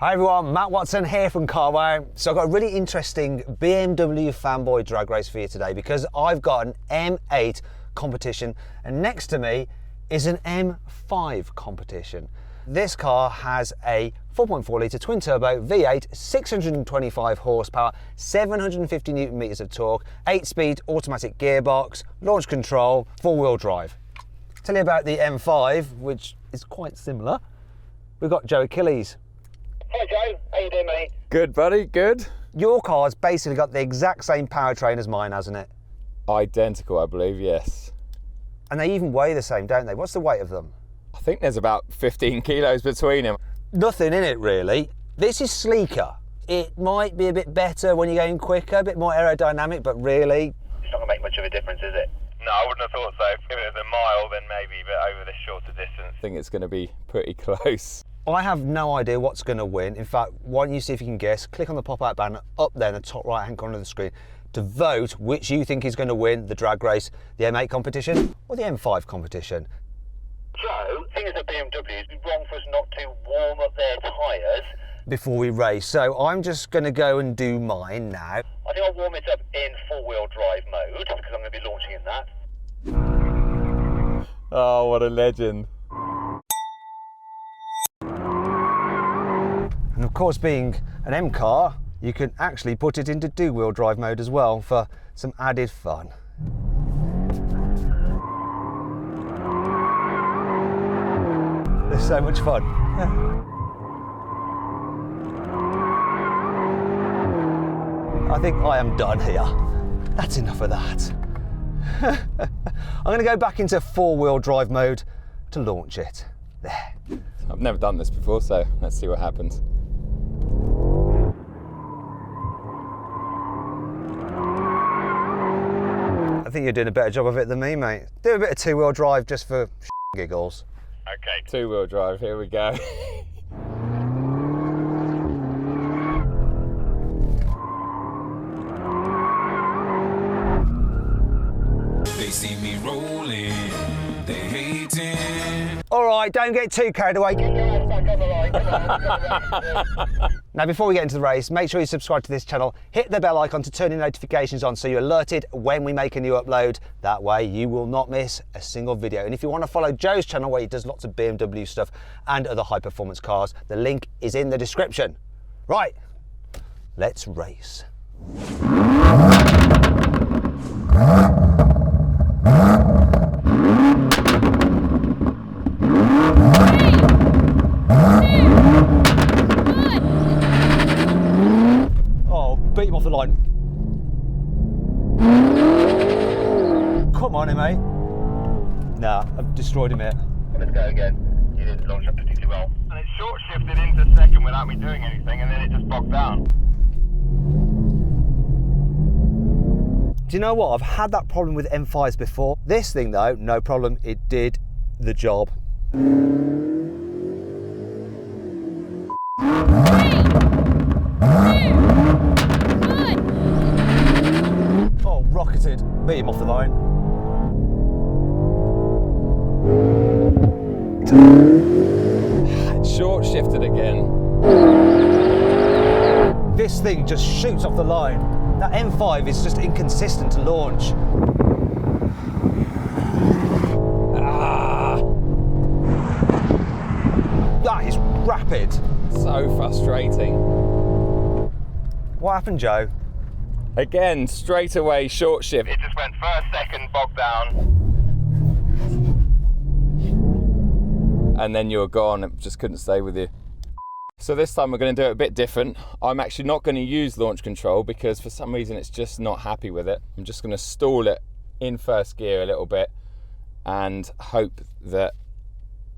Hi everyone, Matt Watson here from Carwow. So I've got a really interesting BMW fanboy drag race for you today because I've got an M8 Competition and next to me is an M5 Competition. This car has a 4.4 litre twin turbo V8, 625 horsepower, 750 Newton meters of torque, 8-speed automatic gearbox, launch control, 4-wheel drive. Tell you about the M5, which is quite similar. We've got Joe Achilles. Hi Joe, how you doing mate? Good buddy, good. Your car's basically got the exact same powertrain as mine, hasn't it? Identical, I believe, yes. And they even weigh the same, don't they? What's the weight of them? I think there's about 15 kilos between them. Nothing in it really. This is sleeker. It might be a bit better when you're going quicker, a bit more aerodynamic, but really... It's not going to make much of a difference, is it? No, I wouldn't have thought so. If it was a mile, then maybe, but over this shorter distance. I think it's going to be pretty close. I have no idea what's going to win. In fact, why don't you see if you can guess? Click on the pop-out banner up there in the top right-hand corner of the screen to vote which you think is going to win the drag race, the M8 Competition or the M5 Competition. Joe, thing is that BMW, it'd be wrong for us not to warm up their tyres. Before we race, so I'm just going to go and do mine now. I think I'll warm it up in 4-wheel drive mode because I'm going to be launching in that. Oh, what a legend. And of course, being an M car, you can actually put it into 2-wheel drive mode as well for some added fun. It's so much fun. I think I am done here. That's enough of that. I'm going to go back into 4-wheel drive mode to launch it. There. I've never done this before, so let's see what happens. I think you're doing a better job of it than me, mate. Do a bit of 2-wheel drive just for giggles. Okay. 2-wheel drive, here we go. They see me rolling, they hating. All right, don't get too carried away. Get your ass back on the line. Come on. Now, before we get into the race, make sure you subscribe to this channel, hit the bell icon to turn your notifications on so you're alerted when we make a new upload. That way you will not miss a single video. And if you want to follow Joe's channel where he does lots of BMW stuff and other high performance cars, the link is in the description. Right, let's race. Beat him off the line. Come on, mate. Nah, I've destroyed him here. Let's go again. You didn't launch up particularly well. And it short shifted into second without me doing anything, and then it just bogged down. Do you know what? I've had that problem with M5s before. This thing though, no problem. It did the job. Oh, rocketed. Beat him off the line. Short shifted again. This thing just shoots off the line. That M5 is just inconsistent to launch. That is rapid. So frustrating. What happened, Joe? Again, straight away, short shift. It just went first, second, bogged down. And then you were gone, it just couldn't stay with you. So this time we're going to do it a bit different. I'm actually not going to use launch control because for some reason it's just not happy with it. I'm just going to stall it in first gear a little bit and hope that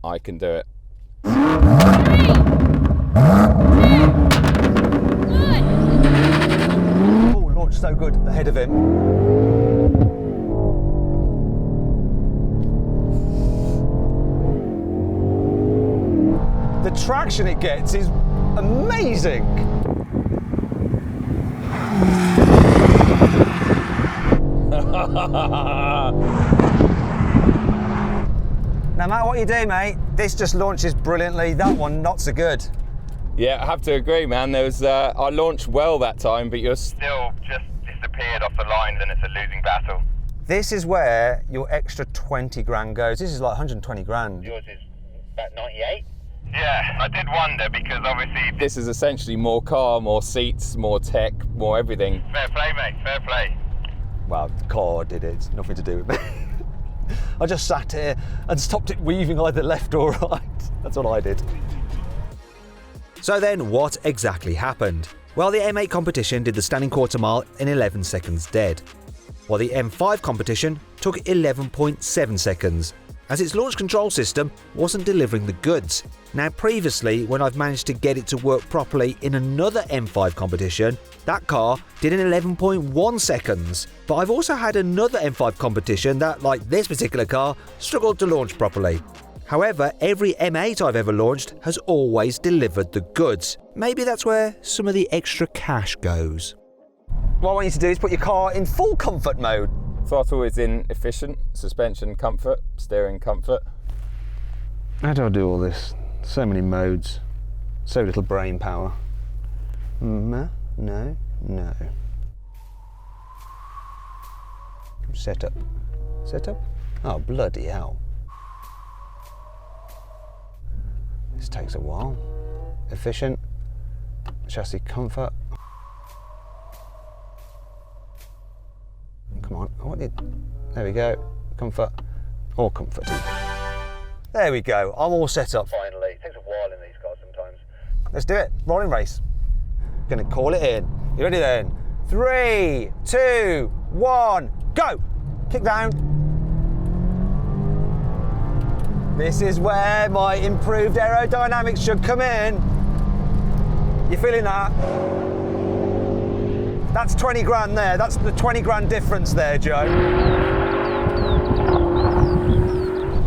I can do it. Oh, launched so good ahead of him. The traction it gets is amazing. No matter what you do, mate, this just launches brilliantly. That one, not so good. Yeah, I have to agree, man. There was I launched well that time, but you're Still just disappeared off the lines and it's a losing battle. This is where your extra 20 grand goes. This is like 120 grand. Yours is about 98. Yeah, I did wonder because obviously... This is essentially more car, more seats, more tech, more everything. Fair play, mate, fair play. Well, the car did it. It's nothing to do with me. I just sat here and stopped it weaving either left or right. That's what I did. So then, what exactly happened? Well, the M8 Competition did the standing quarter mile in 11 seconds dead, while the M5 Competition took 11.7 seconds, as its launch control system wasn't delivering the goods. Now previously, when I've managed to get it to work properly in another M5 competition, that car did in 11.1 seconds. But I've also had another M5 competition that, like this particular car, struggled to launch properly. However, every M8 I've ever launched has always delivered the goods. Maybe that's where some of the extra cash goes. What I want you to do is put your car in full comfort mode. Throttle is in efficient, suspension comfort, steering comfort. How do I do all this? So many modes, so little brain power. No. Setup. Oh, bloody hell. This takes a while. Efficient, chassis comfort. Come on, there we go. Comfort, all comforty. There we go, I'm all set up. Finally, it takes a while in these cars sometimes. Let's do it, rolling race. Gonna call it in. You ready then? 3, 2, 1, go! Kick down. This is where my improved aerodynamics should come in. You feeling that? That's 20 grand there. That's the 20 grand difference there, Joe.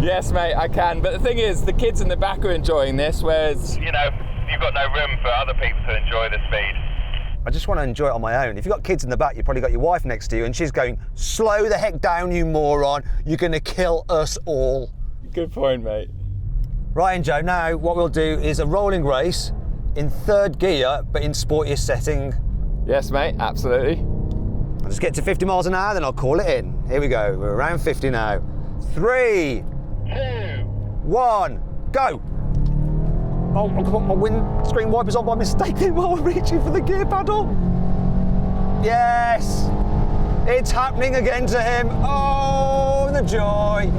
Yes, mate, I can. But the thing is, the kids in the back are enjoying this, whereas... You know, you've got no room for other people to enjoy the speed. I just want to enjoy it on my own. If you've got kids in the back, you've probably got your wife next to you and she's going, slow the heck down, you moron. You're going to kill us all. Good point, mate. Right, and Joe, now what we'll do is a rolling race in third gear, but in sportiest setting. Yes, mate, absolutely. I'll just get to 50 miles an hour, then I'll call it in. Here we go, we're around 50 now. 3, 2, 1, go! Oh, I put my windscreen wipers on by mistake then while we're reaching for the gear pedal. Yes! It's happening again to him. Oh, the joy.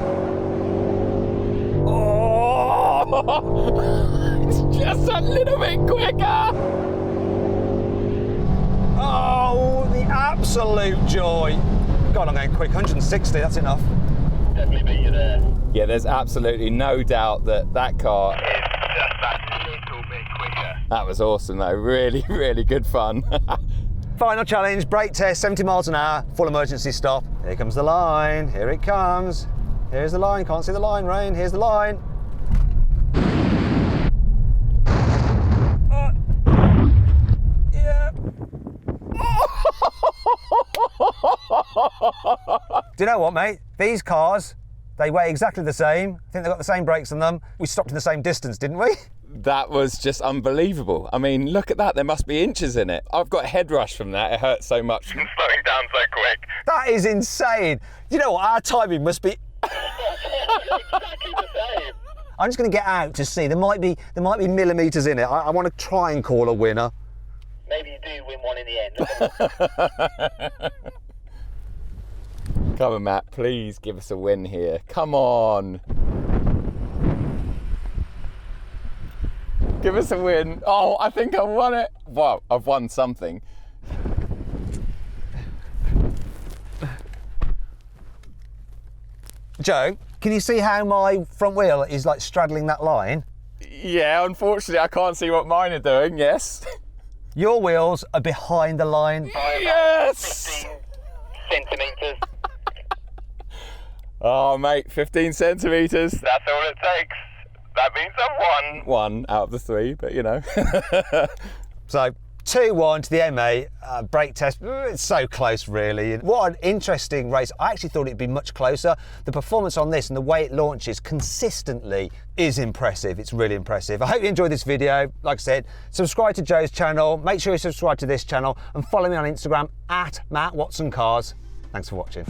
Oh, it's just a little bit quicker. Oh, the absolute joy. God, I'm going quick, 160, that's enough. definitely beat you there. Yeah, there's absolutely no doubt that that car... It's just that little bit quicker. That was awesome though, really, really good fun. Final challenge, brake test, 70 miles an hour, full emergency stop. Here comes the line, here it comes. Here's the line, can't see the line, Rain, here's the line. Yeah. Do you know what, mate? These cars, they weigh exactly the same. I think they've got the same brakes on them. We stopped in the same distance, didn't we? That was just unbelievable. I mean, look at that, there must be inches in it. I've got a head rush from that, it hurts so much. Slowing down so quick. That is insane. You know what, our timing must be... Exactly the same. I'm just going to get out to see. There might be millimetres in it. I want to try and call a winner. Maybe you do win one in the end. Come on, Matt, please give us a win here. Come on. Give us a win. Oh, I think I won it. Well, I've won something. Joe, can you see how my front wheel is like straddling that line? Yeah, unfortunately, I can't see what mine are doing, yes. Your wheels are behind the line. Yes! 15 centimetres. Oh, mate, 15 centimetres. That's all it takes. That means I've won. One out of the three, but you know. So, 2-1 to the M8 brake test. It's so close, really. And what an interesting race. I actually thought it'd be much closer. The performance on this and the way it launches consistently is impressive. It's really impressive. I hope you enjoyed this video. Like I said, subscribe to Joe's channel. Make sure you subscribe to this channel and follow me on Instagram at Matt Watson Cars. Thanks for watching.